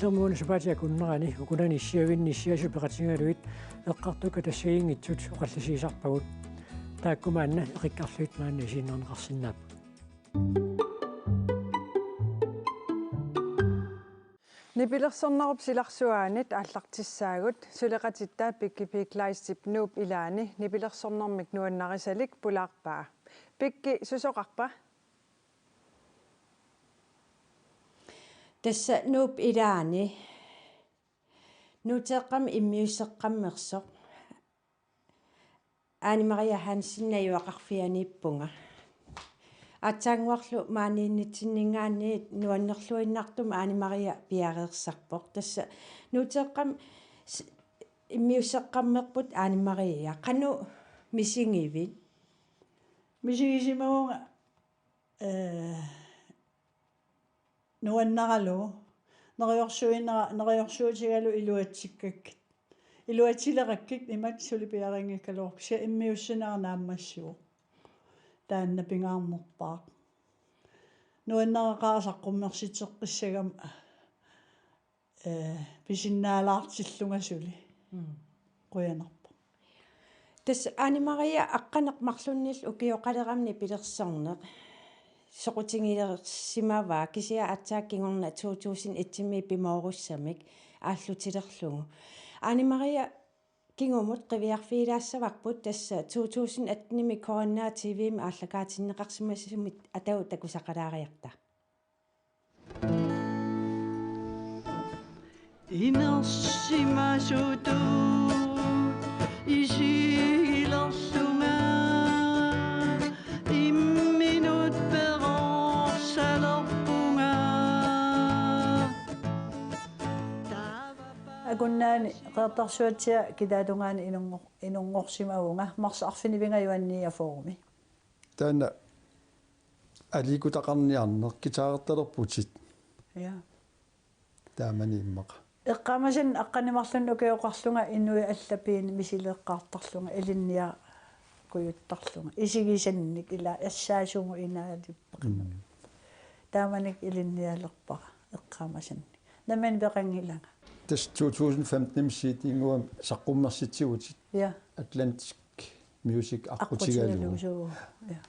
пилэрсэрмуун супаатиа куннерани укунани иссиавинни иссиасу пеқатингалуит эққартука тассагингитсут оқалласиисарпагут тааккумаанна эқиккарлуит маанна исииннернеқарсинаап нипилерсэрнеруп силарсуаанит ааллартиссаагут сулеқатиттаа пиккипииклаистип нууп илаани нипилерсэрнэрмик нуаннарисалик пулаарпаа пикки сусоқарпа тасса нууп илаани нутеэққам иммиуссеққаммерсоқ Ани Maria Hansen аюақарфианиппунга атсаангуарлу мааниннитсиннингаани нуаннерлуиннартум Ани Maria пиареерсарпоқ тасса нутеэққам иммиуссеққаммерпут Ани Maria қану мисингивит мисигисимагунга нуаннаралу нериорсуутигалу илуатсиккаккит илуатилераккик имат сулипиарингиккалуорк ся иммиуссинаарнааммассуо таанна пингаарнерпаа нуаннарақаасаққуммерситеққиссагам писиннаалаартиллунгасули қуянерпа тас Ани Maria аққанеқ марлуннил укиоқалерамни пилерсорнеқ соқутингилерсимаваа кисиа атсааккингорна 2001 пимооруссамик ааллутилерлугу Ани Maria кингумут қивиарфилаассаварпут тасса 2018 коронаа тв-ми ааллагаатиннеқарсимассумит атау такусақалаариарта инерсимасуту исилерлунга имминут перорсалерпунга агуннаани qeertarsuatsia kitaatунгаани инунгорсимагунга марсаарфинивингаюанниа форуми таана аликутақарниарнер китаарталерпутит я таамани иммаqa эққамасин аққанимарлун укиоқарлунга иннуи аллапиини мисилеққартарлунга илинниа куйуттарлунга исигисанник ила ассаасугу инаалиппақина тааманик илинниалерпара эққамасинник наман беқангилага тас 2015 сиитингуам саққуммерситсигутит я Atlantic Music аққутигалугу я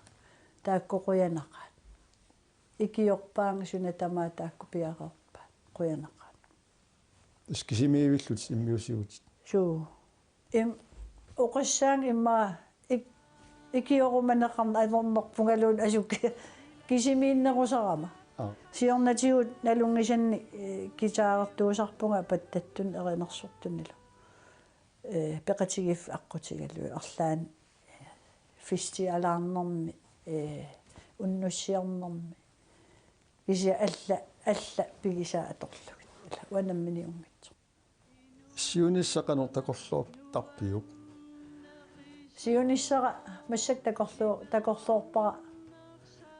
тааккоқуянақаат икиорпаангасуна тамаа таакку пиареерпаат қуянақаат скисимиивиллут иммиусигутит суу оқассаан имма икиоруманеқарна алорнерпунгалуун асукки кисимииннерусарама сиорнатигут налунгисанни китаартуусарпунга паттаттун эринерсортуннилу пеқатигиф аққутигалуи арлаан фестиалаарнерми уннуссиарнерми кися алла пигисаа аторлугит уанаммини унгитсо сиуниссақанер такорлуоп тарпиуп сиуниссара массак такорлуорпара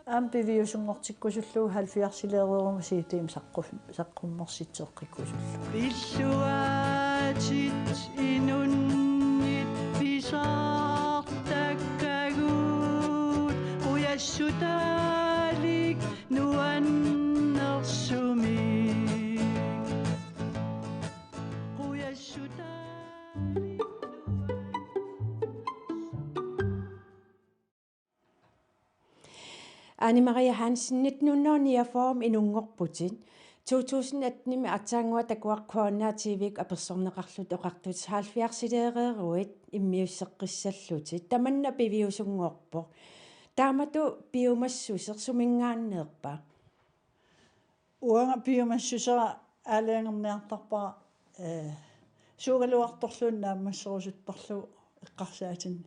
ампивиусунгортиккусуллуу 70-силеерерум сиитиим саққуммерситсеққиккусуллу иллуаатит инуннит писаартаккагуут уяссутаалик нуаннерсумик уяссутаалик Ани Maria Hansen 1909 form inungorputit 2018 атсаангуа такуаркуанаа тивик аперсорнеқарлут оқартут 70-силеереруит иммиуссеққиссаллутит таманна пивиусунгорпо таамату биумассусер сумингааннеерпа уанга биумассусера аалаангерниартарпара суугалуарторлуун наамассерусуттарлу эққарсаатинни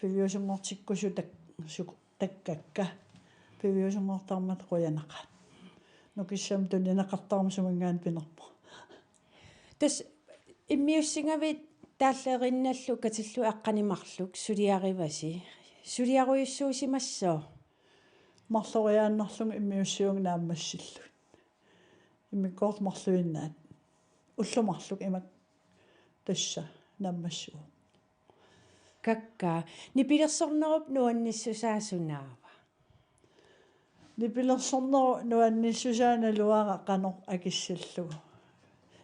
пивиусунгортиккусу таккакка пивиусунгортармат қуянақаат нукиссам тунинеқартарма сумингаан пинерпо тас иммиуссингавит тааллеринналлу катиллу аққанимарлук сулиариваси сулиаруйуссуусимассоо марлориааннарлунг иммиуссиунг нааммассиллу иммиккорт марлуиннаат уллумарлук имак тасса нааммассуу какка нипилерсорнеруп нуанниссусаасунаава нипилерсорнеру нуанниссусааналуара канор акиссаллугу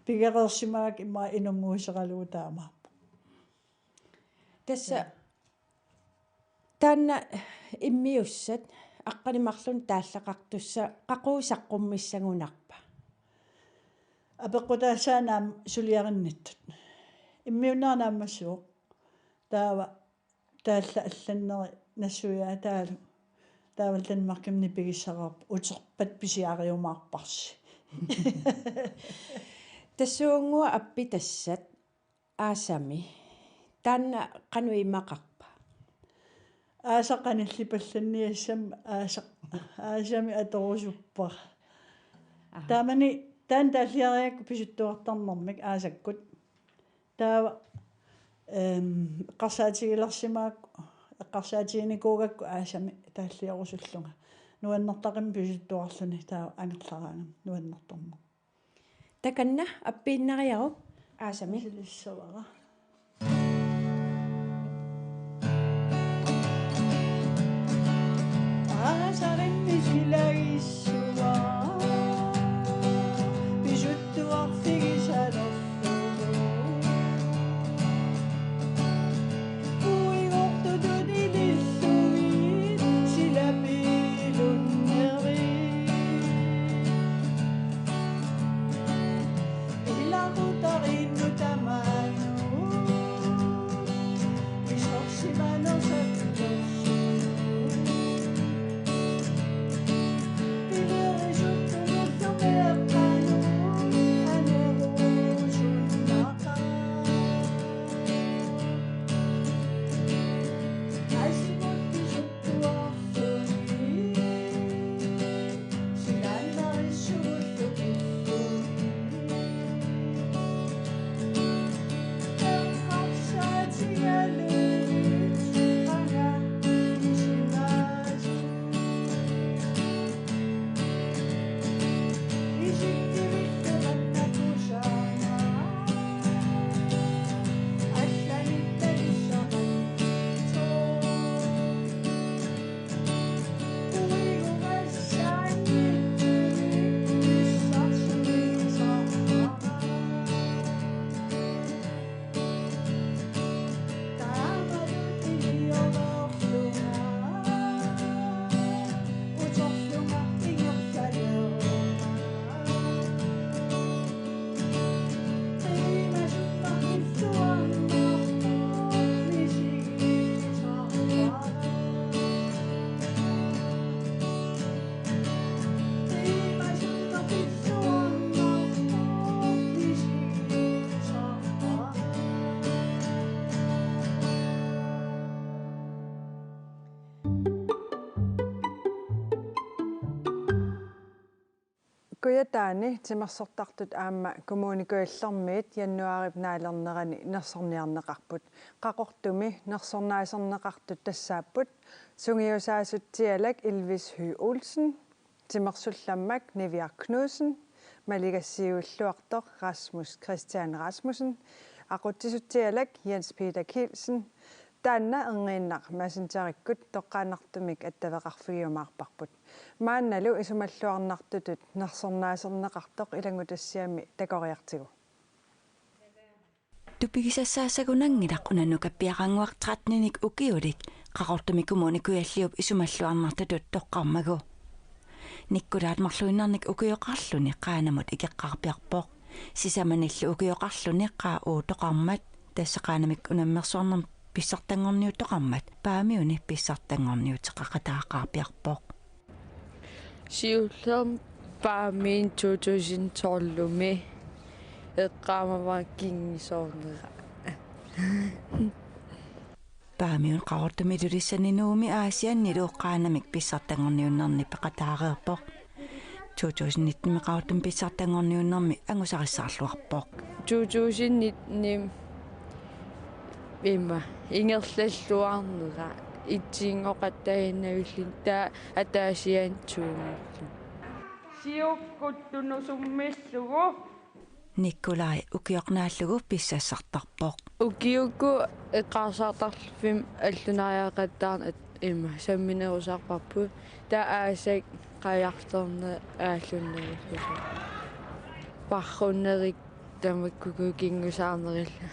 пигереерсимаак имма инунгуусералуу таамааппу тасса таанна иммиуссат аққанимарлун тааллақартусса қақуусаққуммиссагунарпа апеққутаасаанаам сулиаринниттут иммиунаарнааммассуоқ таава таалла алланнери нассуяа таалу таавалланмаркимни пигиссараарпу утерпат писиариумаарпарси тассуунгуа аппи тассат аасами таанна қануимақарпа аасаққаниллипалланниассам аасами аторусуппа таамани таан тааллиариакку писуттуартарнэрмик аасаккут таава эққарсаатигиларсимаакку эққарсаатигиникуугакку аасами тааллиарусуллунга нуаннартақим писуттуарлуни таава ангерлараангам нуаннарторма таканна аппииннариаруп аасами силиссавара аасаринни силагиссуа писуттуарфигисалерлу уигортутунилиллуит силапилуннери илартутаринну тамаану исорсиманерсаттус Kujataani timersortartut aamma kommunikuallermiit jannuarip naalernerani nersorniarneqarput qaqortumi nersornaaserneqartut tassaapput sungiusaasuttialak Ilvis Hy Olsen timersullammak Niviaq Knudsen maligassiuulluartoq Rasmus Christian Rasmussen aquttisuttialak Jens Peter Kielsen taanna erniinnaq masinterikkut toqqaanartumik attaveqarfigiumaarparput maannalu isumalluarnartutut nersornaaserneqartoq ilangutassiami takoriartigu тупигисассаасагунангилақ унаннукаппиақангуартратниник укиулик қақортумикумуникуяллиуп исумаллуарнартутут тоққармагу никкулаат марлуиннарник укиоқарлуни қаанамут икеққарпиарпоқ сисаманиллу укиоқарлуни қаа уутоқармат тассақаанамик унаммерсуарнер писсартангорниутоқармат паамиуни писсартангорниутеқақатаақарпиарпоқ сиуллерм паамиин 2012-луми эққаамаваа кингисоорнера паамиун қаортумилулиссанинууми аасианнилу қаанамик писсартангорниуннерни пеқатаареерпоқ 2019 қаортум писсартангорниуннерми ангусариссаарлуарпоқ 2019 имма ингерллаллуарнера итсингоқаттаиннавиллин таа атаасиаантуумерлу сиуккуттунусуммиллугу Nikolai ukiornaallugu pissassartarpoq укиукку эққарсаартарлфим аллунариақаттаарна имма самминерусаарпарпу таа аасак қаярторне ааллуннериллу парруннерик тамаккуку кингусаарнерилла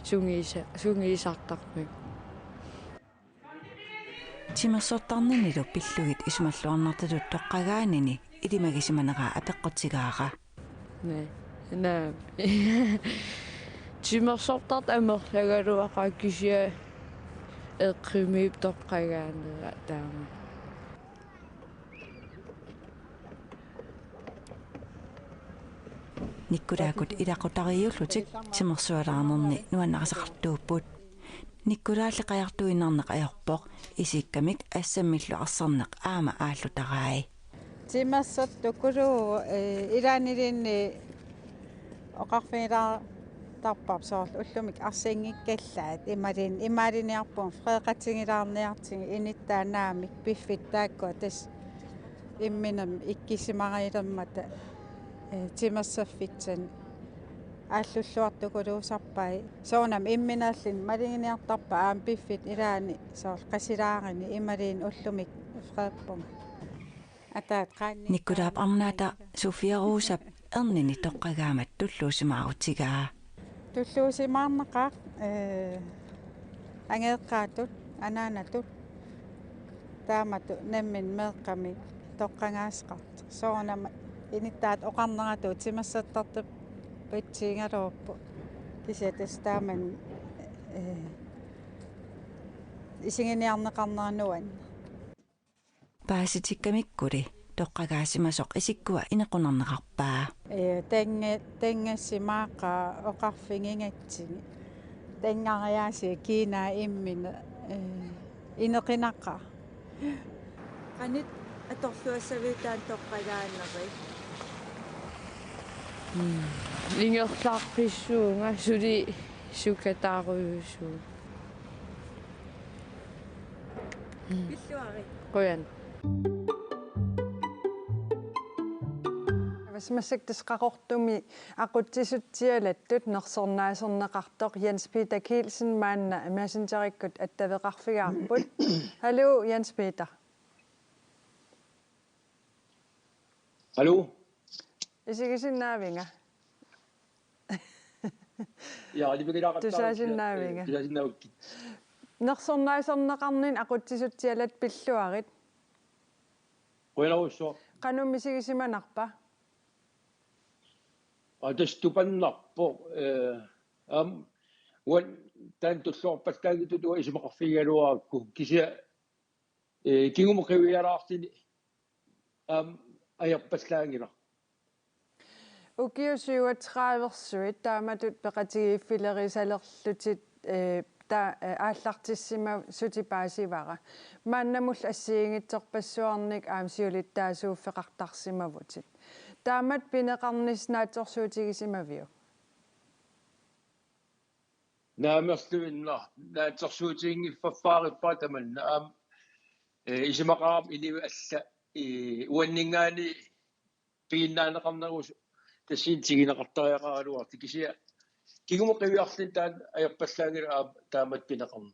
сунгиисартармик тимерсортарнинилу пиллугит исумаллуарнарталут тоққагаанини илимагисиманера апеққутигаара наа тимерсортарт амерлагалуақа кисиа эққимип тоққагаанера таама никкулаакут илақутариуллутик тимерсуалаарнерни нуаннарисақартууппут никкулааллеқаяртуинарнеқ аёрпоқ исиккамик ассаммиллу арсарнеқ аама ааллутараи тимассат тукулу илаанилинни оқарфинилаа тарпап соорлу уллумик арсингиккаллаат имаалиниарпун фреқатингилаарниартиги иниттаанаамик пиффит тааккуа тас имминам иккисимариламмата тимассаффитсан ааллуллуартукулуусарпай соонам имминааллин малингиниартарпа аам пиффит илаани соор қасилаарини ималиин уллумик фреқпум атаат qaanni никкулаап арнаата суфиаруусап эрнини тоққагаамат туллуусимаарутигаа туллуусимаарнеқаа ангеэққаатут анаанатут таамату наммин меэққами тоққангаасқарт соонама иниттаат оқарнерату тимассаттартуп патсиингалууппу кисатастааман исингиниарнеқарнерануан пааситиккамиккули тоққагаасимасоқ исиккуа инеқунарнеқарпаа тенгассимаақа оқарфингингатсиги тенгариааси кина иммина инеқинақа qanit аторлуассавитаан тоққагааннери лингерлаарписсуунга сули сукатааруйуссуу пиллуари қоян Vasmassaktisqaqortumi aqutsisuttialаттут нерсорнаасернеқартоқ Jens Peter Kielsen maanna messengerikut attaveqarfigаарput. Hallo Jens Peter. Hallo. Isigisinaavinga. Ja, det begynder at Tusasinaavinga. Nерсорнаасернеқарнин aqutsisuttialat pilluarit. Qularuusso. Qanumisigisimанарпа. Adastupannarpo wan tan tullorpallaagitut isumeqarfigaluaakku kisia kingumuqiviaraartini ajarpallaangila Ukiusiuatraaversuit taamatut peqatigiiffilerisalerlutit ta aallartissima sutipaasivara maannamul assiingitsorpassuarnik aamsiulittaasuuffeqartarsimavutit taamat pineqarnisnaatsorsuutigisimavio naamerluinna naatsorsuutiingiffafaarippaataman isimaqaram iniu alla uanningaani piinnaaneqarnerus tassiin tigineqartariaqaaluarti kisia kingumuqiviarlin taan ajarpallaangila taamat pineqarna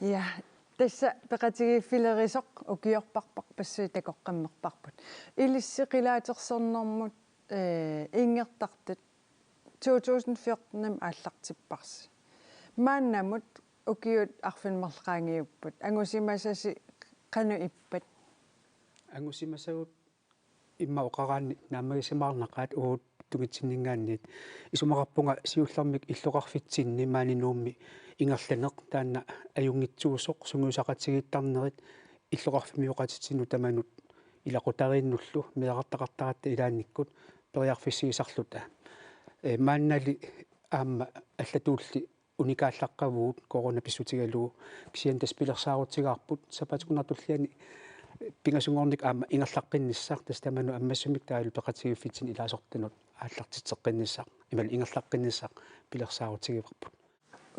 ja tassa peqatigiiffilerisoq ukiorparpaq passuitakoqqammerparput ilissiqilaatersornermut ingertartut 2014 aallartipparsi maannamut ukiut arfinmerlaqaangiupput angusimasasi qanu ippat angusimasaguk imma oqaraanni naamagisimaarnaqaat uut tugitsinningaanniit isumaqarpunga siullarmik illoqarfitsinni maaninuummi ingerlaneq taanna ajungitsuusoq sunguusaqatigiittarnerit illoqarfimiuqatitsinu tamanut ilaqutariinnullu miaqartaqartaratta ilaannikkut periarfissigisarluta maannali aamma allatuulli unikaallaqqavuut korona pissutigaluu kisiantas pilersaarutigaarput sapatikunartulliani pingasungornik aamma ingerlaqqinissaq tastamanu ammassumik taalu peqatigiffitsin ilaasortanut aallartitseqqinissaq imal ingerlaqqinissaq pilersaarutigivarput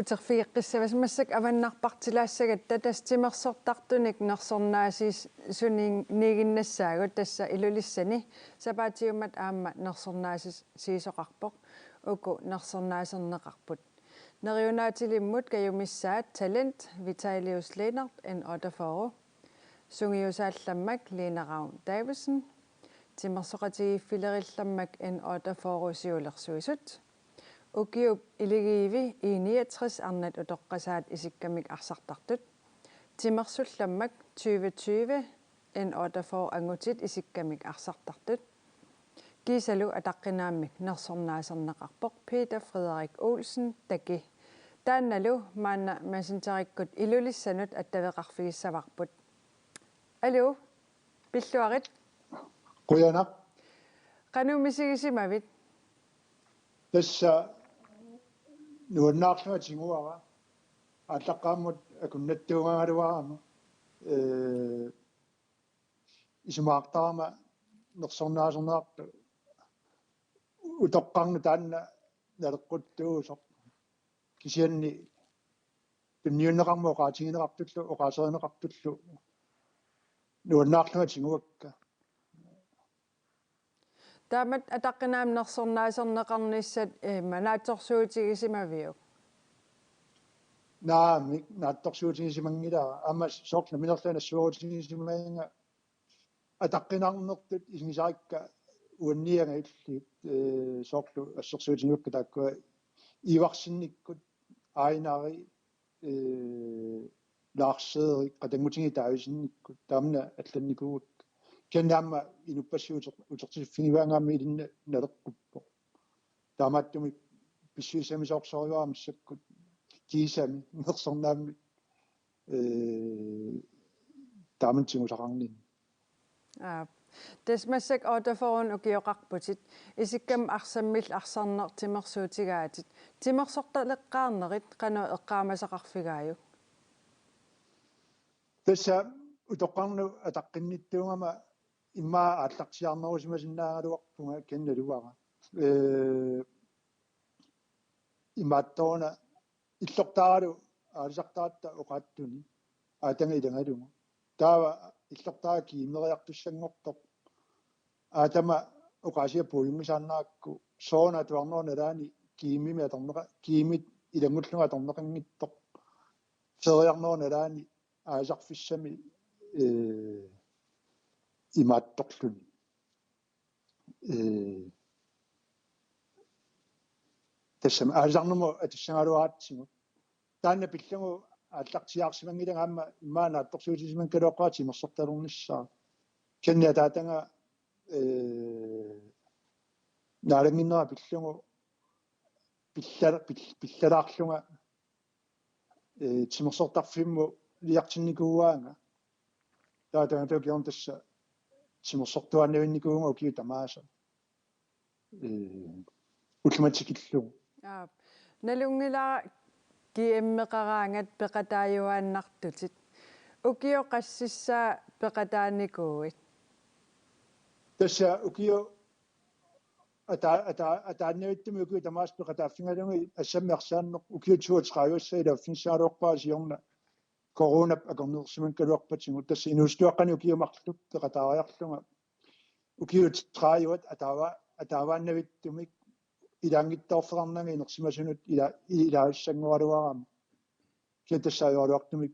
uterfiiqqissavasmassak avannarpartilaassagatt tatastimерсортартуник нерсорнааsis suniginnasaagut tassa ilulissani sapaatiummat aamma nерсорнааsis siisoqarpoq uku nерсорнааserneqarput neriunaatilimmut kayumissaat talent Vitalius Lehnert en Otterforo sungiusaallammak Lena Ravn Davidsen timmersoqatigiiffilerillammak en otaforusiulersuisut ukiup iligiivi 69 arnat utoqqasaat isikkamik arsartartut timmersullammak 2020 en otafor angutit isikkamik arsartartut kiisalu ataqqinaammik nersornaasernaqarpoq Peter Frederik Olsen taki taannalu maanna masinterikkut ilulissanut attaveqarfigissavaqput Алло пиллуарит Quyanaq qanumisigisimaavit tassa nuannaarlunga tinguara ааллаққааммут акуннаттуунгагалуарама исумаартарама нерсорнаасернеарту утоққарну таанна налеққуттуусоқ кисианни тунниуннеқарму оқаатигинеқартуллу оқаасеринеқартуллу нуаннаарлунга тингуакка таамат атаққинаам нерсорнаасернеқарниссат манаатсорсуутигисимавиу наами наатторсуутигисимангилаа аама соорна минерланассуутигисимаинга атаққинаарнертут исигисарикка уаннианга иллит соорлу ассерсуутингукка тааккуа иварсинниккут аинари лаарсеери qatangutiги таависинниккут таамна алланникуук кеннаама инуппассуут утертиффигиваангаами илинна налеққуппо таамааттуми писсуисамисоорсориуаамассаккут кисами нерсорнаамми таамантигусақарнин тасмассак оотафорун укиоқарпутит исиккам арсаммил арсарнер тимерсуутигаатит тимерсорталеққарнерит қано эққаамасақарфигааю тасса утоққарну атаққинниттуугама иммаа ааллартиарнерусимасиннаагалуарпунга кенналуара имааттоона иллортааралу аалисартаатта оқааттуни аатанга идангалугу таава иллортаа киимнериартуссангортоқ аатама оқаасиа пуйунгисаарнаакку соона туарнерналаани киимими аторнеқа киимит илангуллунга аторнеқангиттоқ сериарнерналаани аасарфиссами имаатторлуни тассам аасарнумо атуссангалуаатсигу таанна пиллангу ааллартиаарсимангилага аама имаана атторсуутисиман калуоққаати имерсорталерниссаа кенниа таатанга наарангиннера пиллангу пиллалаарлунга тимерсортарфимму лиартинникууаанга таатанга токион тасса тимерсортуаннавинникуунга укиу тамааса улматикиллугу налунгилаа киэммеқараангат пеқатааюааннартутит укио qassissaa пеқатааникууит тасса укио атааннавиттуми укиу тамаас пеқатааффингалунги ассаммиарсааннеқ укиу туутрааюссаа илаффинсааруорпаа сиорна корона акорнерсиман калуарпатингу тасса инустуаққани укиумарлуп пеқатаариарлунга укиу трааюат атаавааннавиттумик илаангиттаорферарнага инерсимасунут илаассангуалуарама кентассааюалуартумик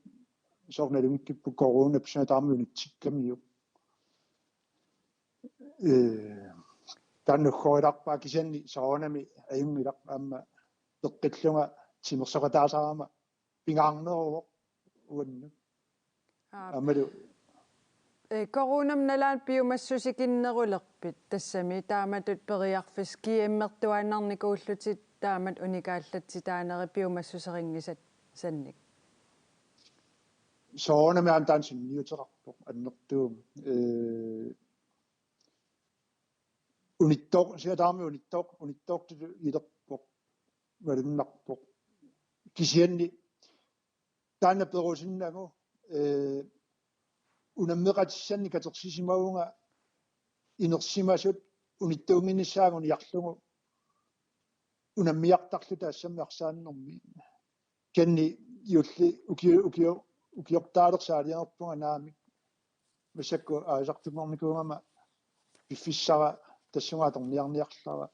сорналунгкиппу корона псинатаармунитсиккамиу таннуххоиларпаа кисианни саонами аюнгилақ аама теққиллунга тимерсоқатаасарама пингаарнеруво уанну амалу коронам налаан пиумассусикиннерулерпит тассами тааматут периарфис киэммертуааннарникууллутит таамат уникааллатси таанери пиумассусерингисат санник соонами аантаансинниутерарпоқ аннертуум униттоо сиатаарми униттоорту илерпоқ малуннарпоқ кисианни таана перусиннагу унаммеқатиссанни катерсисимагунга инерсимасут униттуунгиннссаагуни ярлугу унаммиартарлу таассамми арсааннэрми канни юлли укиортаалерсаалианерпунга наами масакку аасартумарникуугама пиффиссара тассунгааторниарниарлара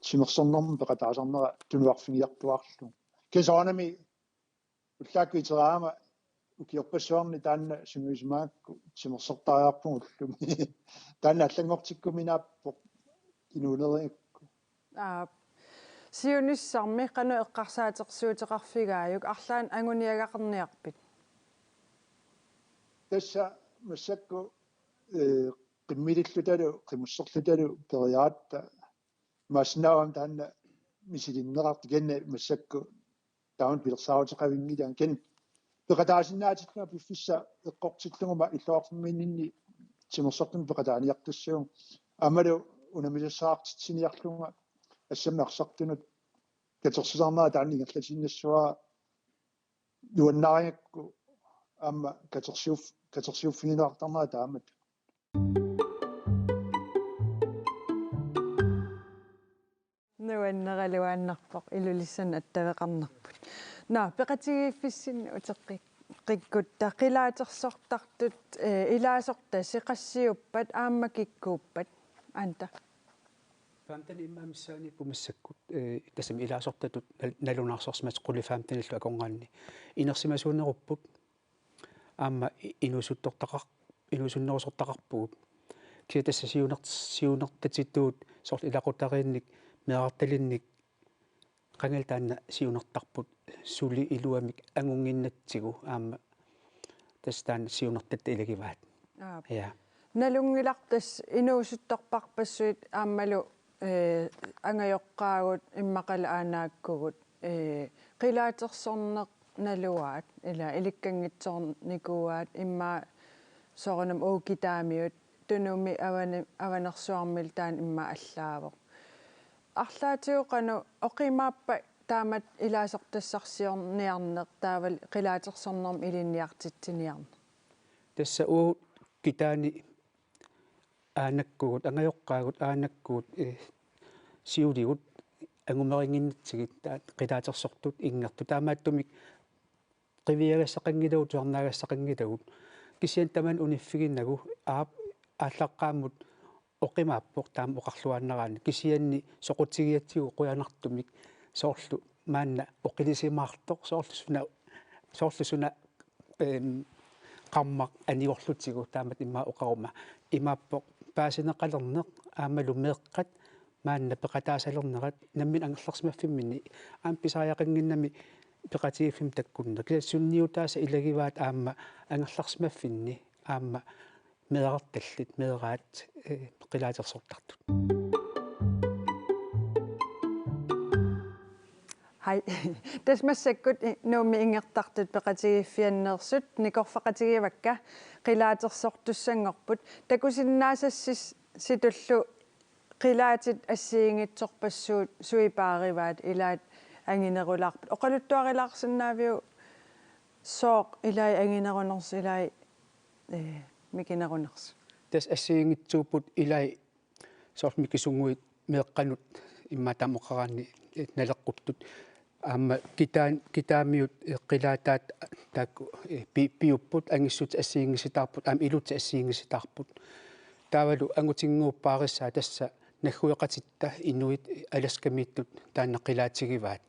симерсернэрми пеқатаасарнера 20 тунуарфигиартуарлу кесоонами уллаакку итераама ukiorpassuarni taanna sunguismaakku simersortariarpungullu taanna allangortikkuminaappoq inuunerikku siunissarmi qanu eqqarsaatersuuteqarfigaayuk arlaan anguniagaqerniarpit tassa massakku qimmilillutalu qimusserlutalu periaatta maasnaawam taanna misilinnerarti kenna massakku taun pilersaawutiqavingitaan ken peqataasinnaatitnua piffissa eqqortillunguma illuarfimmininni simersortun peqataaniartussuung amalu unamilussaartitsiniarlunga assami arsartunut katersusarnaa taanni ingerlatinnassua nuannariakku amma katersiuffiginartarnaa taamat nuanneraluaannarpoq ilulissan attaveqarnarput peqatigiiffissinni uteqqikkutta qilaatersortartut ilaasorta siqassiuppat aamma kikkuuppat anta faamtani immaamissaani pumassakkut tasami ilaasortatut nalunarsorsmat qullifaamtanillu akongaanni inersimasuunerupput aamma inuusunnerusortaqarpugut kisa tassa siunertatituut sort ilaqutariinnik meeqartalinnik qangaltaanna siunertarput suli iluamik angunginnatsigu aamma tastaanna siunertatta ilagivaat ja nalungilartas inuusuttorparpassuit aammalu angajoqqaagut immaqala aanaakkugut qilaatersorneq naluaat ila ilikkangitsornikuaat imma soornam uukitaamiut tunumi avanersuarmil taan imma allaavoq арлаатиуqanu oqimaappa taamat ilaasortassarsiorniarneq taaval qilaatersornerm ilinniartitsiniarne tassa uu kitaani aanakkugut angajoqqaagut aanakkuut siuligut angumeringinnitigit qilaatersortut ingertu taamaattumik qiviagassaqangilagut suarnaagassaqangilagut kisian taman uniffiginnagu ааllaqqaamut oqimaappoq taam oqarluannaraani kisianni soqutigiatsigu quyanartumik soorlu maanna oqilisimaartoq soorlu suna qammaq aniorlutigu taamat imma oqaruma imaappoq paasineqalerneq aammalu meeqqat maanna peqataasalernerat nammin angerlarsmaffimmini aam pisaajaqanginnami peqatigiffim takkunna kisunniutaasa ilagivaat aamma angerlarsmaffinni aamma meeqartallit meeqaat qilaatersortartut hai tasmassakkut nuummi ingertartut peqatigiffianneersut nikorfaqatigivakka qilaatersortussangorput takusinnaassassis situllu qilaatit assiingitsorpassuut suipaarivaat ilaat anginerularput oqaluttuarilaarsinnaaviu sooq ilai angineruners ilai mikineruners tas assiingitsuuput ilai soormikisunguit meeqqanut immaatamoqaraanni naleqquttut aamma kitaamiut qilaataat taakku piupput angissut assiingisitarput aam ilut assiingisitarput taavalu angutinguuppaarissa tassa naggueqatitta inuit alaskamiittut taanna qilaatigivaat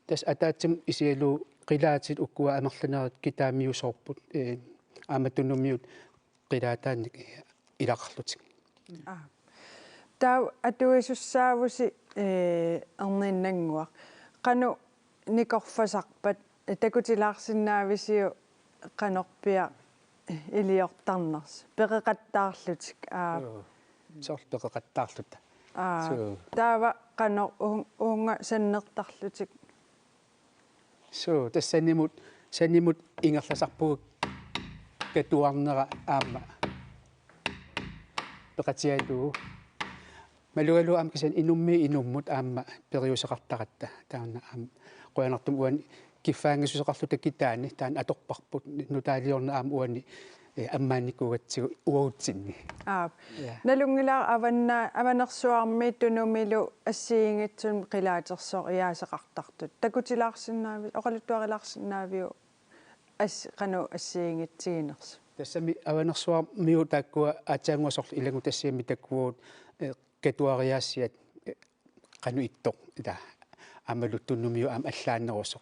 tas ataatsim isialu qilaatit ukkua amerlanerit kitaamiusorput aamatunnumiut qilaataannik ilaqarlutik tau atuisussaavusi erninnanguaq qanu nikorfasarpat takutilaarsinnaavisiu qanorpia iliortarners peqeqattaarlutik soorpeqeqattaarluta taava qanor uunga sannertarlutik sannimut ingerlasarpuguk katuarnera aamma peqatialuu malualu aam kisan inummut aamma periuseqartaqatta taana aam qoyanartum uan kiffaangisuseqarluta kitaani taan atorparput nutaaliorna aam uani аммааникугатсигу уаутсинни налунгилаа аванерсуарми тунумилу ассиингитсун қилаатерсоо иаасеқартартут такутилаарсинаави оқалуттуарилаарсинаавиу ас қану ассиингитсигинерс тассами аванерсуар миу тааккуа аатаангуасорлу илагу тассиами таккуут катуариаассиат қану иттоқ ита амалуттуннумиу аам аллааннерусо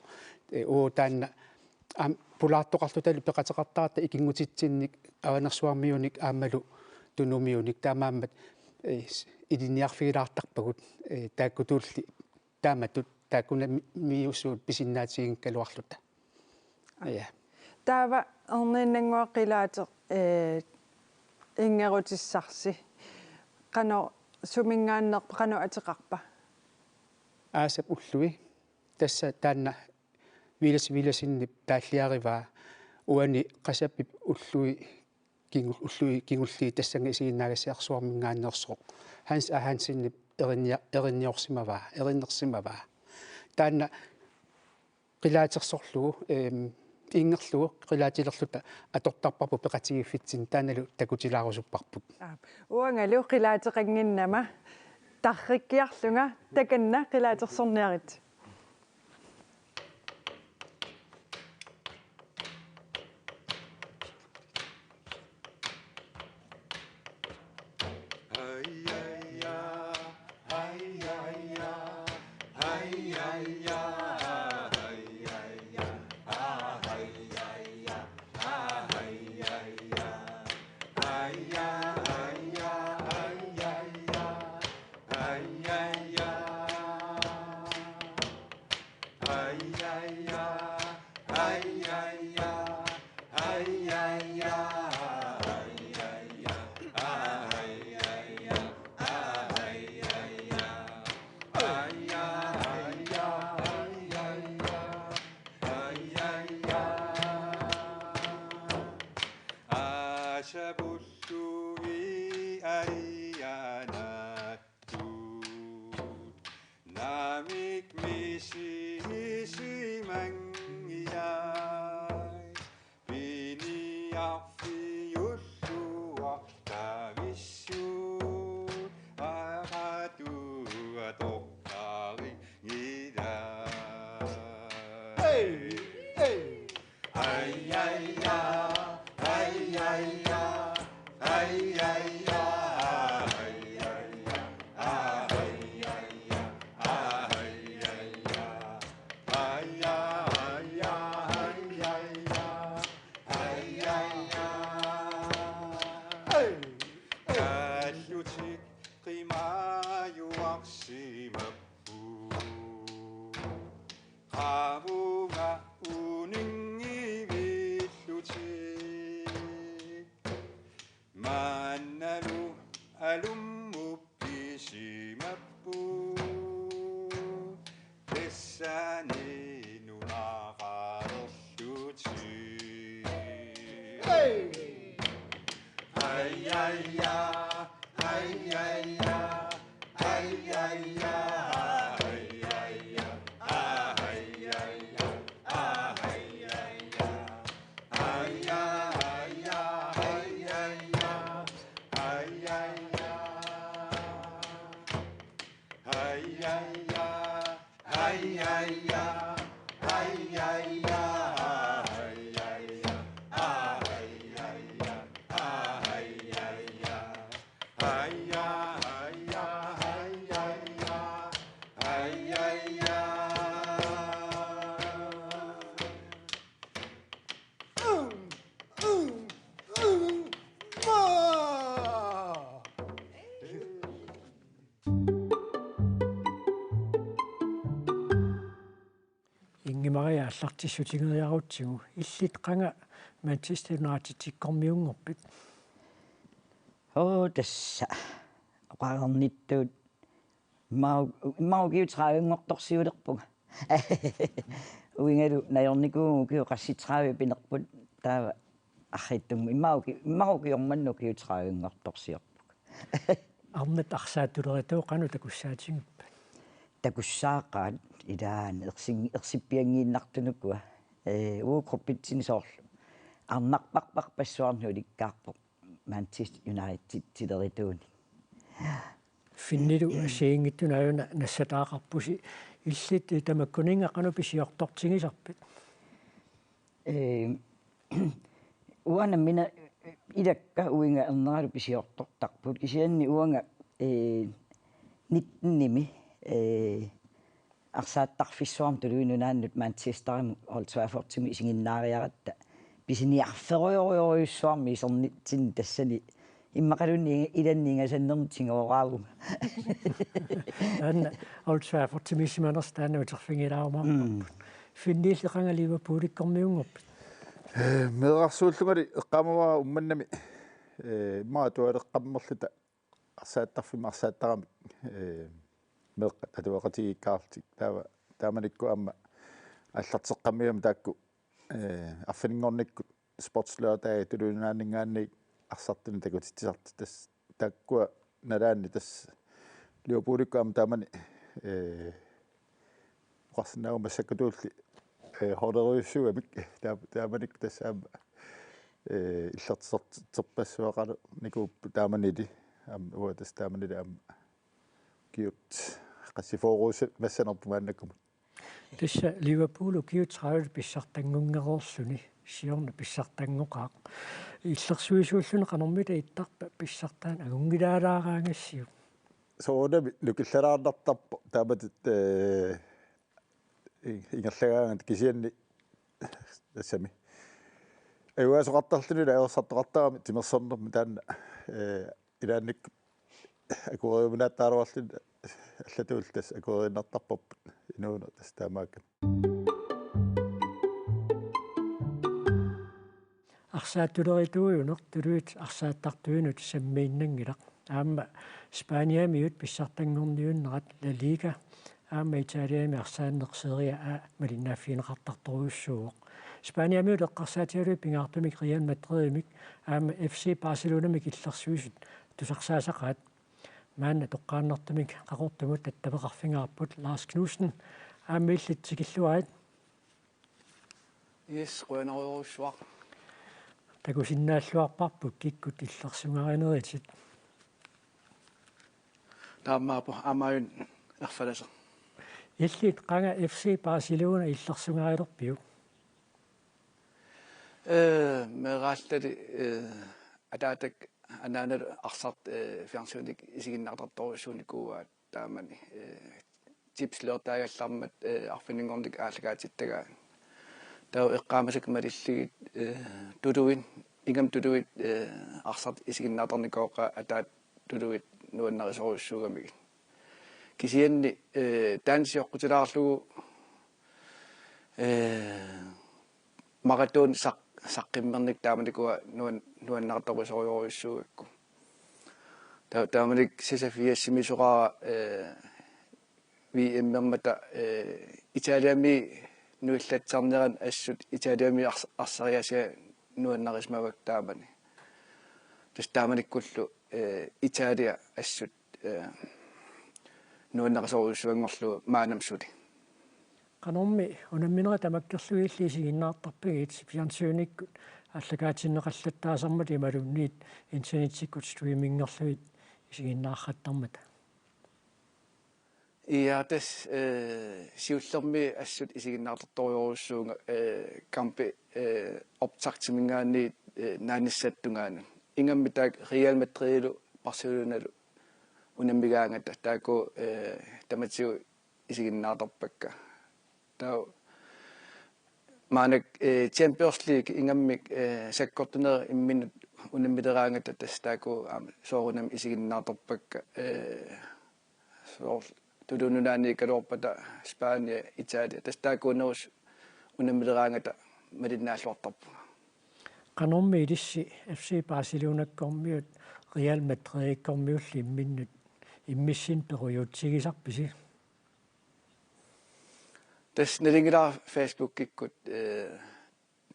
уу таанна pulaartoqarlutali peqataqartaarta ikingutitsinnik avanersuarmiunik aammalu tunumiunik taamaammat iliniarfigilaartarpagut taakkutulli taamatut taakkuna miusuut pisinnaatigiin kaluarluta ja taava erninnanguaqilaate ingerutissarsi qano sumingaannerpa qano ateqarpa aasap ullui tassa taanna vilasinni taalliarivaa uani qasappip ullui kingulli tassanga isiginnaagassiarsuarmingaannersoq hansinni erinnersimavaa taanna qilaatersorlugu ingerlugu qilaatilerluta atortarparpu peqatigifitsin taanalu takutilaarussupparput uangalu qilaateqanginnama tarrikkiarlunga takanna qilaatersorniarit Maria allартиссутигериарутсигу иллит qanga мантистернаатитиккормиунгорпит тасса оқарнитtuut маугиу 30-ngortorsiulerpuga уингалу наёрникуугу киу qassitрави пинерпут таава арриттум иммаугиорманну киу 30-ngortorsiorpuk арнат арсааттулеритуу qanu такуссаатингиппа такуссаақаат илаан ерсиппиангииннартунукуа уукроппитсини соорлу арнарпарпар пассуарну иликкаарпоқ Manchester United тилеритууни финнилу сиингиттунаюна нассатаақарпуси иллит тамаккунинга қану писиортортигисарпит уана мина илакка уинга ернералу писиортортарпут кисианни уанга ниттними арсааттарфиссуарм тулуинунааннут Manchesterим Old Trafford-тими исигиннаариаратта писиниарфериориориуссуарми исернитсин тассани иммакалунни иланнингасаннерни тингоораагума анна Old Trafford-тими симанерстаана утерфингилаарумарпаппут финнииллеқанга ливерпууликкорниунгорпит медерсууллугали эққамаваа умманнами маа туалеққаммерлута арсааттарфима арсааттарамик меққа татуақатигиккаартик тааманикку амма аллартеққаммиам таакку аффинингорникку спортслаатаа тулунаанингаанни арсартуни такутитсарт тас таккуа налаанни тас лиопуликку ам таамани қарсинаа массаккутуулли холеруйссуамик тааманик тассаама иллертсертерпассуақалу никууппу тааманили ам уа тас тааманили ам киут qassiforuus massanerpumaannakkum тисса ливерпул киутраавил писсартангунгероорлүни сиорна писсартангоқаақ иллерсуисууллуни қанормита иттарпа писсартаан агунгилаалаараангассиу соодами лукиллараарлартарпо тааматит ингерлагаангат кисианни тассами эуасоқартарлуни лаерсартоқартарами тимерсорнерми таанна илаанник акуриуминааттааруарлун аллатуултас акурииннартарпарпут инууна тастаамаакка арсааттулеритуйунер тулуит арсааттартуинут саммииннангилақ аама Спаниамиут писсартангорниуннерат ла лига аама Италиами арсааннерсериа малиннааффиинеқартарторуйуссууоқ Спаниамиут эққарсаатиалуи пингаартумик Реал Мадридимик аама FC Барселонамик иллерсуисут тусарсаасақаат маанна тоққааннартумик қақортумут таттавеқарфингаарпут Ларс Knudsen аамиллитсикиллуаат қуянеруйуссуақ такусиннааллуарпарпут киккут иллерсунгаринеритит таамаапу амааюн ерфаласа иллит қанга FC Барселона иллерсунгарилерпиу мерааллали атаатак анаанал арсарт фиарсууник исигиннаартарторуссууникууаат таамани типслертаагаллармат арфинингорник аалагаатиттагаа таа эққаамасак малиллигит тулуин ингам тулуит арсарт исигиннаартарникооqa атаат тулуит нуаннерисоруссуугамик кисианни таансиоққутилаарлугу маратон саққиммерник тааманикуа нуаннартарисоруйуссуугакку тааманик сисафиассимисоқара ви эммермата италиами нуиллатсарнеран ассут италиами арсариасиа нуаннарисмавак таамани тас тааманиккуллу италия ассут нуаннарисоруйуссуангорлу маанамсули qanорми унамминера тамаккерлуииллисигиннаартарпигит фиансууниккут аллагаатиннеқаллаттаасармат ималунниит интернетиккут стримингерлуит исигиннаарраттармата иатас сиуллерми ассут исигиннаартарторюоруссуунга кампи оптартимингаанни нааниссаттунгаана ингамми таак Реал Мадридилу Барселоналу унаммигаангата тааку таматсиу исигиннаартарпакка таа манак Champions League ингаммик саккортунер имминут унаммилераангата тастааку соорунам исигиннаартарпакка соор тулунунаани калуорпата Спания Италия тастаакуунерус унаммилераангата малиннааллуартарпу qanорми илисси FC Барселонаккормиут Реал Мадридиккормиулли имминнут иммиссин периодсигисарписи тас налингилаа Facebook киккут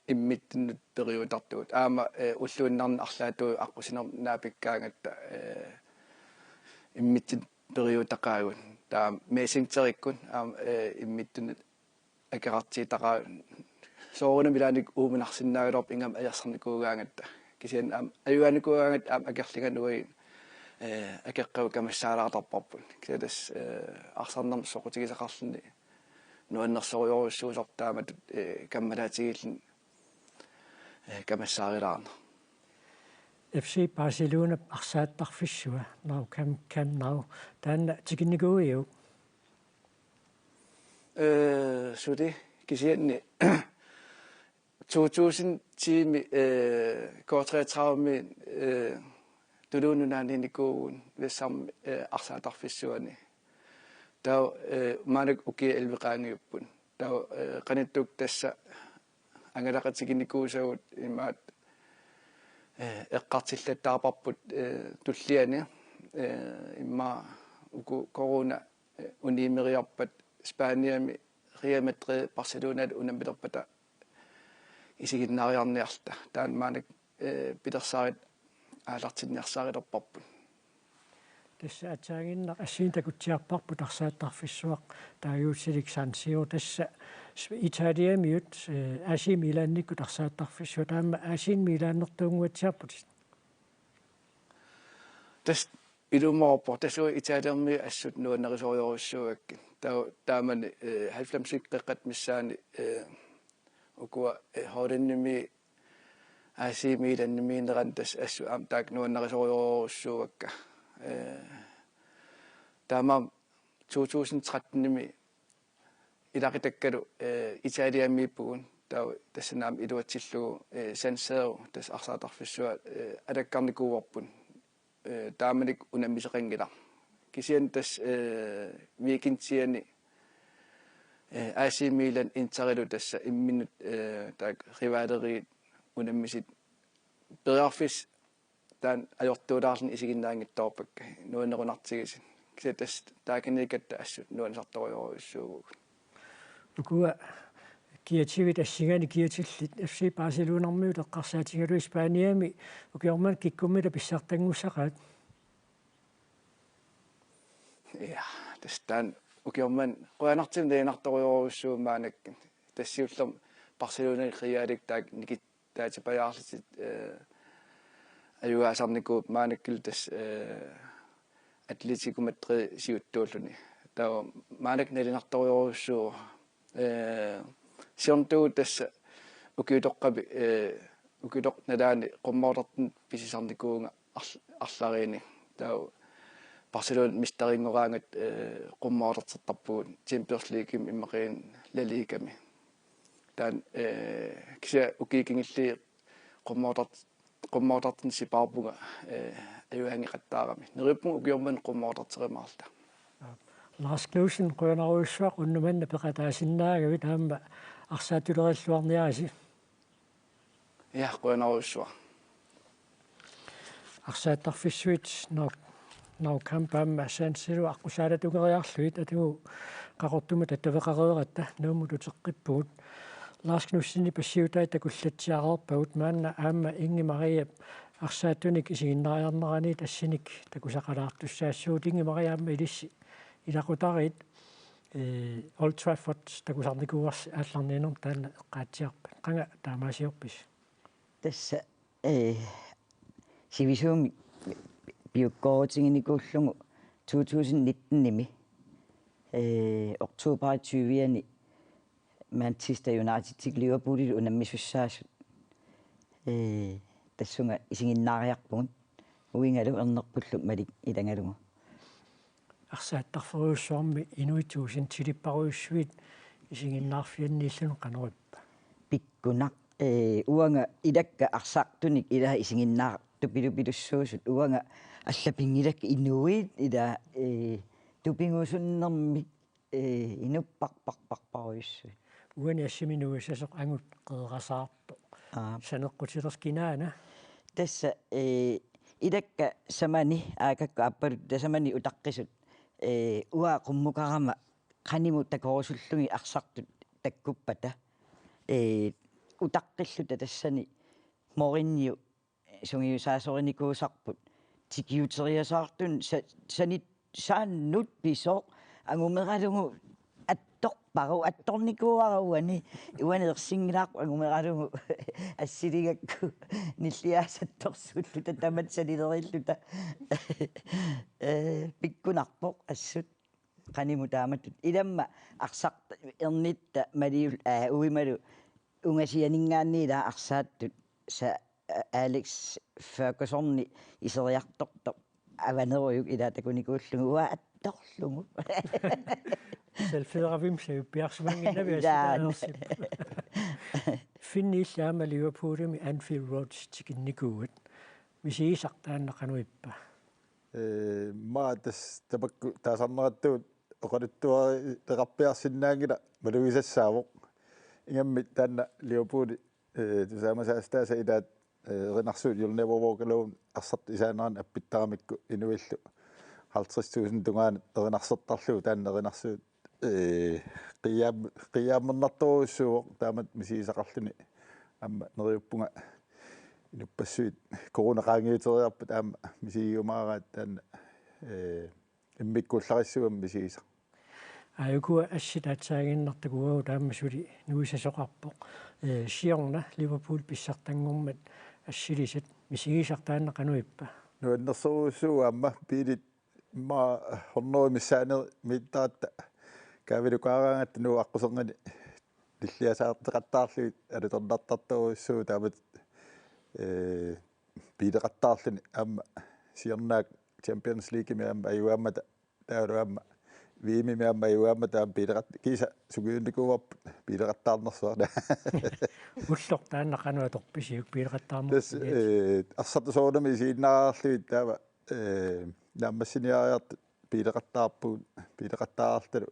иммиттиннут периодартуут аама уллуиннарна арлаатуу аққусинер наапиккаангатта иммиттин периодтақаагун таа мессенджериккун аама иммиттунут акератсиитақаа соорунам билааник ууминарсиннаагулорп ингам аярсарникуугаангатта кисиан аама аюаникуугаангат аама акерлигануи акеққау камассаалаартарпарпут кисатас арсарнерм соқутигисақарлни нуаннерсориоруссуусортаамат каммалаатигиллин камассаарилаарна FC Barcelona арсааттарфиссуа нау кам нау таанна тикинникууиу Suti kisienni 2000 tiimi K33 tulununaan indikuun vessam arsaatarfissuani. Tau maanak uki elviqaangiuppun. Tau qanittuk tässä angalaqatiginnikuusagut imaat eqqartillattaarparput tulliani imma uku corona uniimeriarpat Spaniami riametri Barcelona unampitorpata isiginnaariarniarta taan maanak pitersaarit aalartinniarsaarilorparput. Tässä atsaanginna assiintakutsiarparput arsaattarfissuaq taajuutsilik San Siro tässä Italiamiut AC Milanikut arsaattarfissua taamma AC Milanertuunguatsiarput. Tas ilumorpo tasu Italiami assut nuannerisoriorussuakki. Taaman 90 missaani ukua hoodennimi AC Milanimiineran tas assu am taak nuannerisoriorussuakka. Taama 2013 ilaqitakkalu Italiamiippugun tau tassanaam iluatsillugu Sansero tas arsaatarfissua alakkarnikuuarpun taamanik unammiseqanngila kisian tas weekendiani AC Milan Interilu tassa imminut taak rivaleri unammisit periarfis taan ajortuulaarni isiginnaangittoorpakka nuannerunartigisin kisia tas taakaniikatta assut nuanisartoriorussuugu ukua kiativit assigani kiatillit FC Barcelonarmiut eqqarsaatigalu Hispaniami ukiorman kikkummila pissartangussaqaat. Ja tas taan ukiorman quanartim teinartoriorussuumaanak tassiullerm Barcelona riaalik taak nikit taatipajaarlitit ayuaasarnikuup maanakkil tas Atletico Madrid siuttuulluni tau maanak nalinartoriorussuugu siorntuu tässä ukiutoqqapi ukiutoq nalaani qummaortartun pisisarnikuunga arlariini tau Barcelona mistaringoraangat qummaortartertarpugut Champions League immaqiin La Ligami taan kisia ukikingilli qummaortartun sipaarpunga ayuangiqattaarami nerippu ukiorman qummaortarterimaarta Lars Knudsen qønaruissuaq unnumanna peqataasinnaagavit aamma arsaatulerilluarniaasi. Ja qønaruissuaq. Arsaattarfissuit nau kampaamma San Siro aqusaalatungeriarluit atugu qaqortumat attaveqareeratta nuumututeqqippugut. Lars Knudsenni passiutai takullatsiareerpagut maanna aamma Ingi Maria arsaatunik isiginnaariarnerani tassinik takusaqalaartussaassuut Ingi Maria aamma ilissi ilaqutarit Old Trafford takusarnikuuars aallarniinum taanna eqqaatsiarpa qanga taamaasiorpis tässä sivisuumi biukkoortinginikuullungu 2019 nimi oktober 20 Manchester United Liverpoolit unammissussaasut tassunga isinginnaariarpugun uingalu ernerpullu malik ilangalugu арсааттарферуссуарми инуитуусин тилиппаруйуссуит исигиннаарфианнииллуну канеруппа пиккунақ уанга илакка арсаартуник ила исигиннаар тупилупилуссуусут уанга аллапингилакка инуит ила тупингуусуннэрми инуппарпарпарпаруйуссуит уани ассиминуисасеқ ангут қеэрасаарпо санеққутилерскинаана тасса илакка самани аакакку аппалут тасамани утаққисут уа qummukarama qanimu takorusуллуги арсартут таккуппата утаққиллута тассани моринниу сунгиусаасоринникуусарпут тикиутериасаартун санит сааннут писоо ангумералугу атторпару атторникуаруани уанеерсингилаақу ангумералугу ассилигакку ниллиаасатторсууллута таматсалилериллута пиккунарпоқ ассут qaниmu тааматтут иламма арсарт ернитта малиул уималу унгасианингаанниила арсааттут са Alex Fergusonni исериарторто аванеруйук ила такуникууллугу уа атторлугу Selfederavim se piarsmanginavi asitaersi. Finni llaama Liverpoolimi Anfield Road tikinnikuut. Misiisartaannaqanuippa. Maatas tabakku taasarnerattuut oqaluttua teqarpiarsinnaangila maluisassaavoq ingammit taanna Liverpool tusaamasaastааса ilaat erinarsuut yulnevorvokaluun arsart isaaneran appittaramikku inuillu 50,000 tungaanat erinarsertarluu taanna erinarsuut qiyaammernertoruussuuq taamat misiisaqarluni amma neriuppunga inupassuit coronaqaangiuteriarput aama misigiumaaraat taanna immikkuullarissuam misiisa Ayukua assitaatsaagиннартакуагу тааммасули нуисасоқарпоқ сиорна Liverpool писсартангормат ассилисат мисигисартааннақануиппа нуаннерсоруссуу аама пилит ма хорнеримиссаанер миттаатта кавилукаараангат нуу аққусеқнгани лиллиасаартеқаттаарлуит алутернартарторуссуу таамат пилеқаттаарлуни аама сиорнаак Champions League миамма аюааммата таалуамма вими миамма аюаамма таам пилеқат киса сугиунникуарп пилеқаттаарнерсуарна уллортааннақануа торписиук пилеқаттаарнер тас арсатусоорнами сииннаарлуит таава наммассиниариарт пилеқаттаарпуут пилеқаттаарлу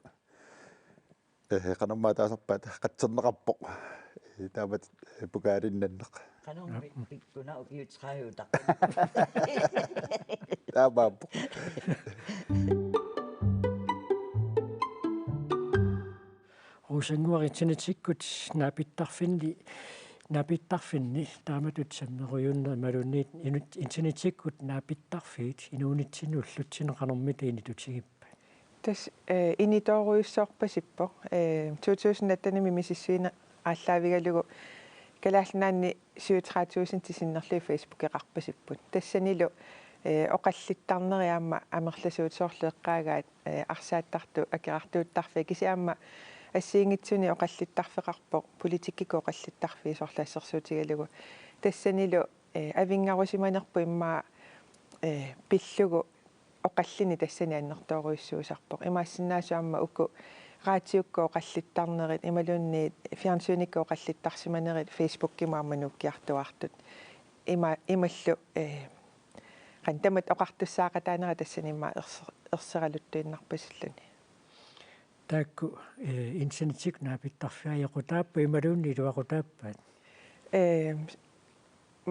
канамма таасарпаат қатсернеқарпоқ таамат пукаалиннаннеқ канамми пиккуна укиутрааюутақ таамааппо Русангуаритсинитиккут наапиттарфинни тааматут саммеруйуннер малунниит интернетиккут наапиттарфиит инуунитсину уллутсинеқарнэрмит инитутигиппа тас инитооруйуссоорпасиппо 2018-ними мисиссуина ааллаавигалугу калаалнаанни 37,000 тисиннерли фейсбукеқарпасиппут тассанилу оқаллиттарнериаама амерласуут соорлеэққаагаат арсааттарту акеқартууттарфи кисиаама ассиингитсуни оқаллиттарфеқарпоқ политиккико оқаллиттарфи соорлаассерсуутигалугу тассанилу авингарусиманерпу иммаа пиллугу оқаллини тассани аннертооруйуссуусарпоқ имаассиннаасуамма уку раатиукко оқаллиттарнерит ималуунни фиансууникко оқаллиттарсиманерит фейсбуккимааммануккиартуартут ималлу qantamat oqartussaaqataanera tassanimma erseraluttuinnarpasilluni taakku internetik naapittarfiajoqutaappa imaluunni iluaqutaappaat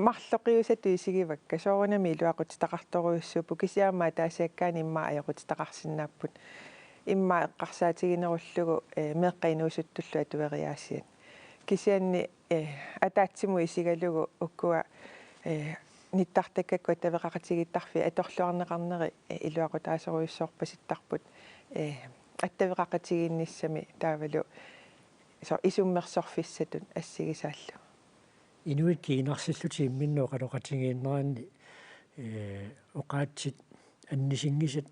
marloqiusatu isigivakka soorunami iluaqutitaqartoruussuupu kisiaammaa taasiakkaani immaa ajoqutitaqarsinnaapput immaa eqqarsaatiginerullugu meeqqainuusuttullu atueriaasiat kisianni ataatsimu isigalugu ukkua нитартаккакку атавеқақатигиттарфи аторлуарнеқарнери илуақутаасоруйуссоорпаситтарпут аттавеқақатигинниссами таавалу со исуммерсорфиссатут ассигисааллу инуит кинарсиллути имминноо қалоқатигииннеранни оқаатсит аннисингисат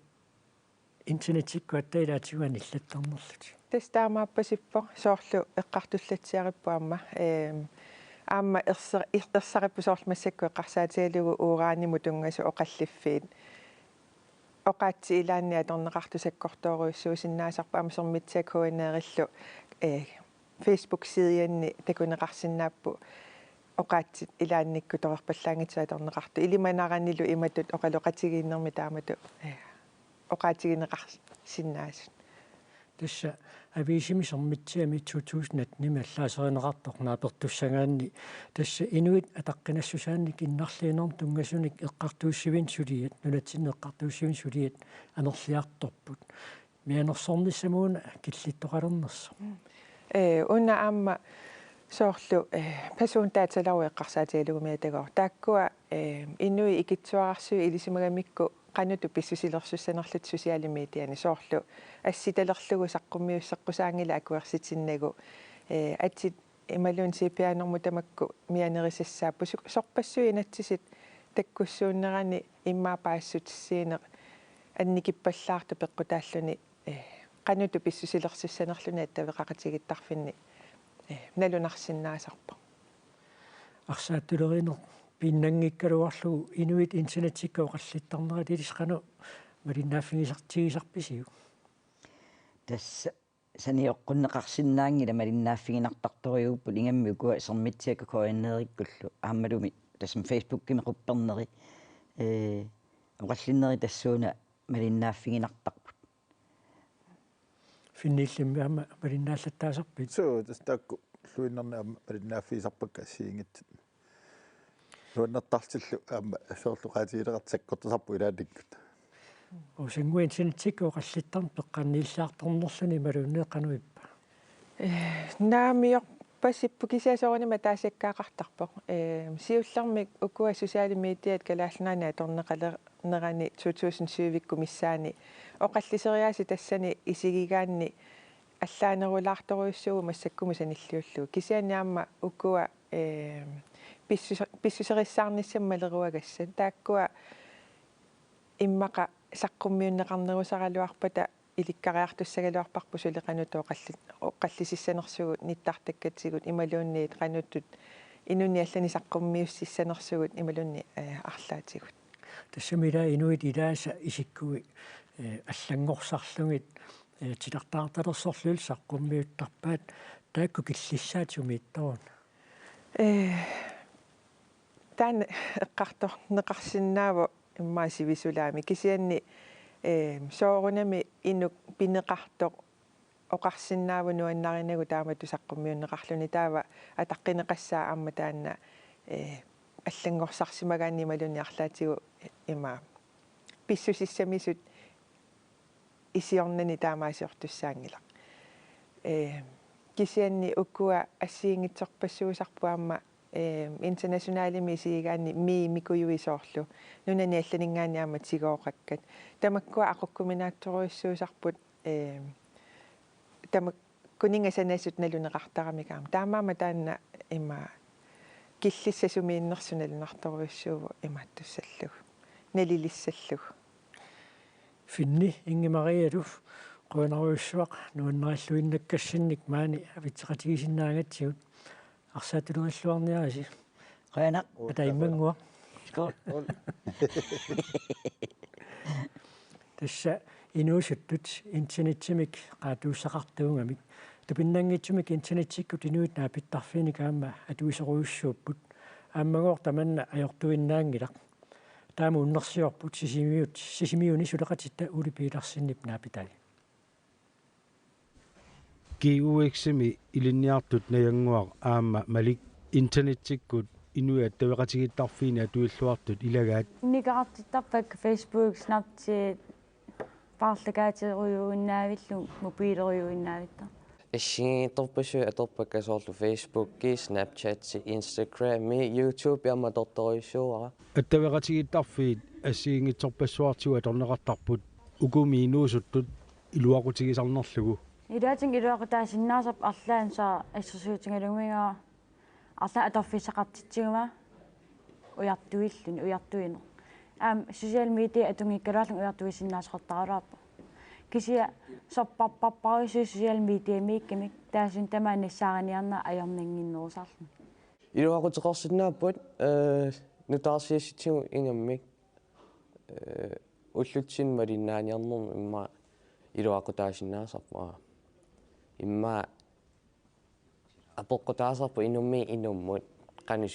интернетикку аттаилаатигуани иллаттарнерлути тастаамааппасиппо соорлу эққартуллатсиариппуамма аама ерсариппусоорлмассакку эққарсаатигалугу уурааниму тунгасу оқаллиффиит оқаатси илаанни аторнеқартусаккортооруйуссуусиннаасарпа амсермитсак хуинеериллу Facebook сидианни такунеқарсинааппу оқаатсит илаанникку торерпаллаангитсаа аторнеқарту илиманаараннилу иматут оқалоқатигииннерми таамату оқаатигинеқарсиннаасут тасса ависими сормитсиами 2000 нималлаасеринеқартоқ наапертуссагаанни тасса инуит атаққинассусаанник иннарлиинерм тунгасуник эққартууссивин сулиат нулатсинне эққартууссивин сулиат анерлиарторпут мианерсорниссамууна киллиттоқалернерсо уна аама соорлу пасуунтааталаруи эққарсаатигалугумиа тагор тааккуа инуи икитсуарарсуи илисимагамикку qannutu pissusilersussanerlut sosiaalimediani soorlu assitalerlugu saqqummiussaqqusaangila akuersitsinnagu atsit imaluun CPA-nermu tamakku mianerisassaappu sorpassui inatsisit takkussuunnerani immaapaassutissiine annikippallaartu peqqutaalluni qannutu pissusilersussanerluni attaveqaqatigittarfinni nalunarsinnaasarpa арсааттулеринер пиннангиккалуарлугу инуит интернетикка оқаллиттарнерат илисқану малиннааффигисартигисарписиу тасса саниоққуннеқарсинаангила малиннааффигинартарториуппут ингаммикуа сэрмитсиака коиннериккуллу аамалуми тассам фейсбуккими қуппернери оқаллиннери тассууна малиннааффигинартарпут финниллимми аама малиннааллаттаасарпит суу тастаакку луиннерна аама малиннааффисарпакка ассиингитсит луиннертартиллу аама соорлуqaatiилеқартсаккортасарпу илаанниккут осингуин синитсикку оқаллиттарн пеққаннииллаартарнерлүни малунеэқануиппа наамиор пассиппу кисиасоорнима таасаккаақартарпоқ сиуллармик укуа социали медиат калаалланаани аторнеқалернерани 2007-викку миссаани оқаллисериааси тассани исигигаанни аллаанерулаарторуйуссугу массаккуми саниллиуллу кисианиаама укуа писсусериссаарниссаммалеруагассат тааккуа иммақа саққуммиуннеқарнерусаралуарпата иликкариартуссагалуарпарпу сулеқанут оқаллисиссанерсугут ниттартаккатсигут ималуунниит қануттут инуни аллани саққуммиуссиссанерсугут ималунни арлаатигут тассамила инуит илааса исиккуи аллангорсарлугит тилартаарталерсорлуил саққуммиуттарпаат таакку киллиссаатумииттарун таан эққартор неқарсинаава иммаасивисулаами кисианни соорунами инук пинеқартоқ оқарсинааву нуаннаринагу таамату саққуммиуннеқарлуни таава атаққинеқассаа аама таанна аллангорсарсимагаанни малуни арлаатигу има писсусиссамисут исиорнани таамаасиортуссаангила кисианни уккуа ассиингитсорпассуусарпуаама интернационалими сигаани микуюисоорлу нунани алланингаани тигооқаккат тамаккуа ақуккуминаатторуйуссуусарпут тамак кунингасанасут налунеқартарамикаама таамаама таанна има киллиссасумииннерсуналунарторуйуссууву имааттуссаллугу налилиссаллугу финни ингимариалуф қуинаруйуссуақ нуаннераллуиннаккассинник маани авитсеқатигисиннаангатсигут арсаатулериллуарниараси қаана атаиммангуа скол тасса инуусуттут интернетсимик qaatuussaqartuungамик тупиннангитсумик интернетсиккут инуит наапиттарфиник аама атуисеруйуссууппут ааммагоор таманна аёртуиннаангилақ таама уннерсиорпут сисимиуни сулеқатитта улипииларсиннип наапитали GUX-ми илинниартут наянгуар аама малик интернетсиккут инуят тавеқатигиттарфиини атуиллуартут илагаат никаартиттарпак Facebook Snapchat парлагаатеруйуиннаавиллу мобилеруйуиннаавитта торпасу аторпаккасоорлу Facebook Snapchat Instagram YouTube яматорторуйссууара аттавеқатигиттарфиит ассиингитсорпассуартигу аторнеқартарпут укуми инуусуттут илуақутигисарнерлугу илаатин илуақутаасиннаасап арлаан саа ассерсуутингалумигаа арла аторфисақартитсигума уяртуиллуни уяртуино социал медиа атунгиккалаарлун уяртуисиннаасеқартаралааппа кисия сорпарпарпаруссуу социал медиа миккамик таасун тамаанассааганиарна аёрнангиннерусаарлун илуақутеқарсинааппут нутаарсиасситсигу ингаммик уллутсин малиннааниарнерм имма илуақутаасиннаасарпаа имма апоққутаасарпу инумми инуммут қани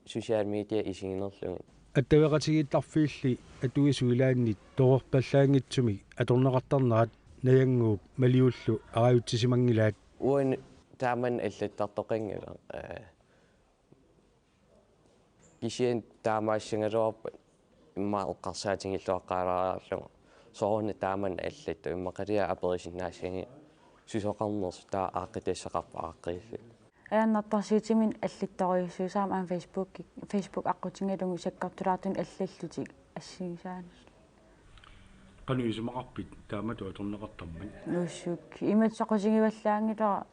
социал медиа исигинерлугит аттавеқатигиттарфиилли атуисуилааннит торерпаллаангитсуми аторнеқартарнерат наянгууп малиуллу ариутсисимангилаат уан тааман аллаттартоқингала кисиан таамаассингалуарпат имма оққарсаатингиллуаққалараарлуга соорни тааман аллатту иммақалиа аперисиннаассанги сусоқарнерс таа ааққитассақарпа ааққиилли аяннартарсиутимин аллитторуйуссуусаама аан Facebook аққутингалугу саккартулаартун аллаллутик ассигисаанис qanuyisumaqarpit taamatu atorneqartarman нуссук иматсақусигиваллаангилара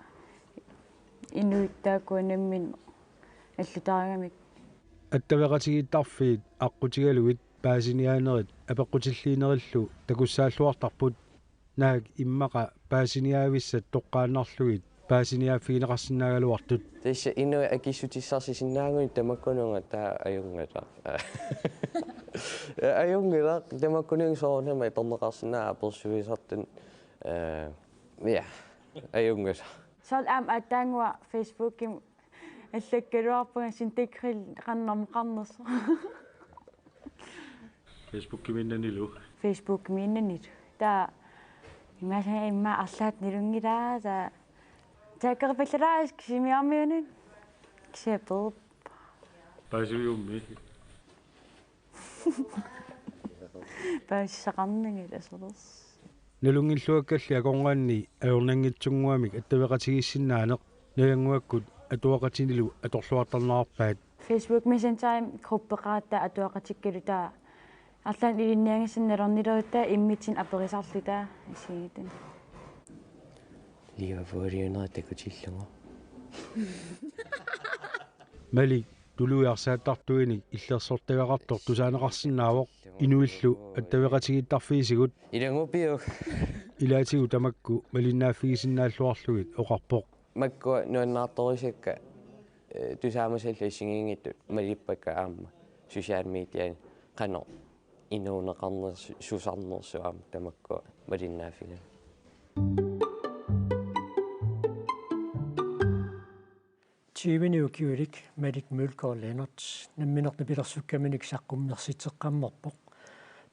инуиттааккуанаммин аллутаарагамик аттавеқатигиттарфиит аққутигалугит паасиниаанерит апеққутиллиинериллу такуссааллуартарпут наак иммақа паасиниаависсат тоққааннарлугит паасиниааффигинеқарсинаагалуартут тасса инуи акиссутиссарсисиннаангуи тамаккунунга таа аюнгала аюнгала тамаккунун соорнама торнеқарсинаа аперсуисартун я ajungas Sol atangwa Facebook im аллаккалуарпунга синтекрил qannarm qarners Facebook киминнанилу Facebook миннанит та имма арлаат нилунгилаа та такерпаллараас кисимиармиунин кисепер пасиумми пассақарнагиласерс налунгиллуаккалли акорнгаанни аернангитсунгуамик аттавеқатигиссиннаанеқ наянгуаккут атуақатинилу аторлуартарнаарпаат Facebook Messenger группеқаатта атуақатиккалу таа арлаан илинниангиссинналернилерутаа иммитсин аперисарлутаа исигитэн лига фориуна такутиллунга мали тулуиарсааттартуиник иллерсортагақартор тусаанеқарсинаавоқ инуиллу аттавеқатигиттарфиисигут илангупиук илаатигу тамакку малиннааффигисиннааллуарлугит оқарпоқ маккуа нуаннаарторисакка тусаамасалла исигингитту малиппакка аама social media qano инуунеқарнерс сусарнерсуаама тамаккуа малиннааффига Чивиниукиулик Малик Мølgaard Lennart намминерна пилерсуккаминик саққуммерситеққаммерпоқ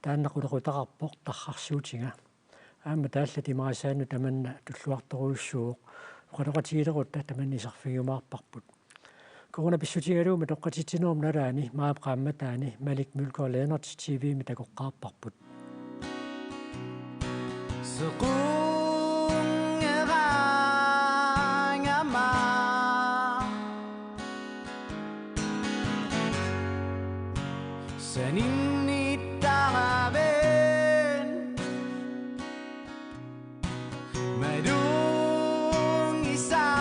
тааннақулерутақарпоқ тархарсуутинга аама тааллати маасаану таманна туллуарторуйуссууоқ оқалоқатигилерутта таманнисарфигумаарпарпут корона писсутигалуума тоққатитсинуум налаани маапқаамматаани Малик Мølgaard Lennart TV-ми такоққарпарпут Saninittaraven Madung isapara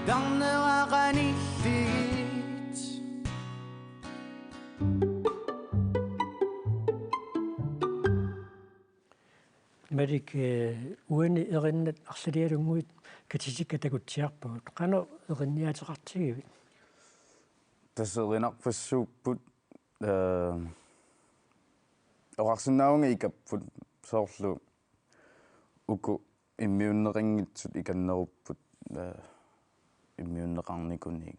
Darneraqanillit Малик уани эриннат арлалиалунгуит катисиккатагутсиарпагут qano эринниатеқартигивит тассеринарпассууппут орарсинаунга икаппут соорлу уку иммиуннерингитсут иканнеруппут иммиуннеқарникуник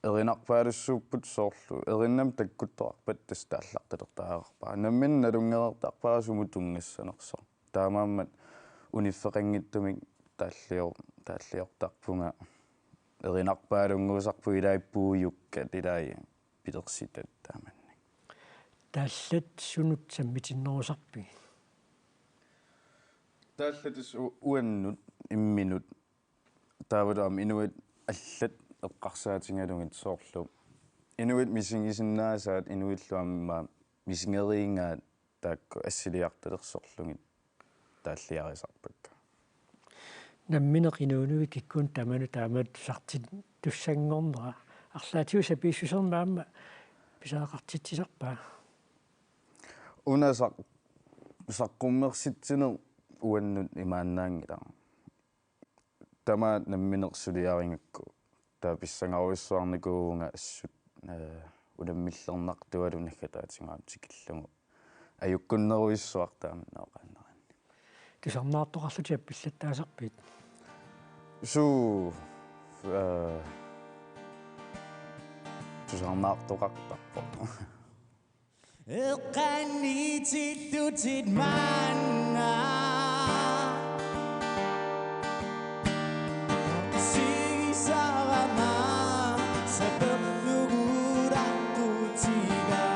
эринарпаалуссууппут соорлу эриннам таккуттоарпат тастаалларталертаарпаа наммин налунгерертарпаасуму тунгассанерсо таамааммат униффеқангиттумик тааллиортарпунга эринарпаалунгуусарпу илаиппууюкка тилаи питерситат тааманни тааллат сунут саммитиннерусарпи тааллатис уаннут имминут таавалаам инуит аллат эққарсаатингалугит соорлу инуит мисингисиннаасаат инуиллуамма мисингериингаат таакку ассилиарталерсорлугит тааллиарисарпакка намминеқинуунуи киккун таману таамат сартит туссангорнера арлаатиуса писсусернаама писаақартитсисарпаа унасақ саққуммерситсинер уаннут имааннаангилаа тамаат намминерсулиарингакку таа писсангаруиссуарникуунга ассут уламмиллернартуалу наггатаатингаам тикиллугу аюккуннеруиссуартаамнаоқаннерани кисарнаартоқарлутиап пиллаттаасарпит су тусарнаартоқартарпо эққанитиллутит манна сисарама саперфугураққутига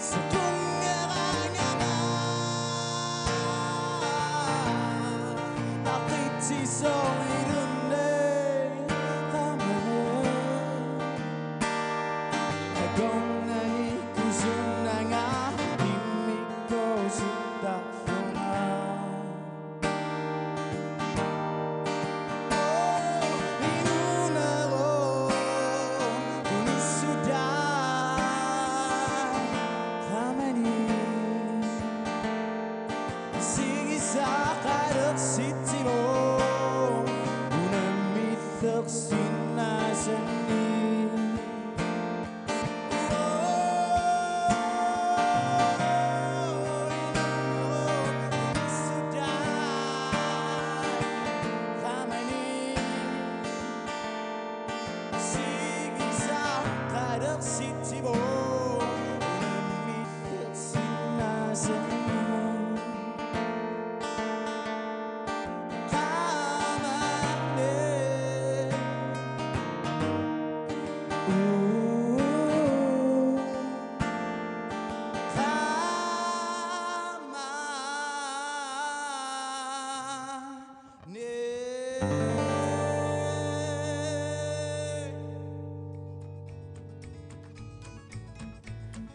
сатунгерангана ақитсисорилунне қамане агонгани кусуннага иммиккоос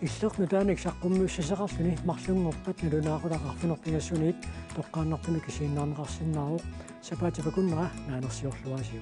Иллерну тааник саққуммуссисеқарлуни марлунгорпат налунаақулақарфинортингассуниит тоққааннартуми кисииннаарнеқарсиннаавоқ сапаатипакуннера наанерсиорлуасиу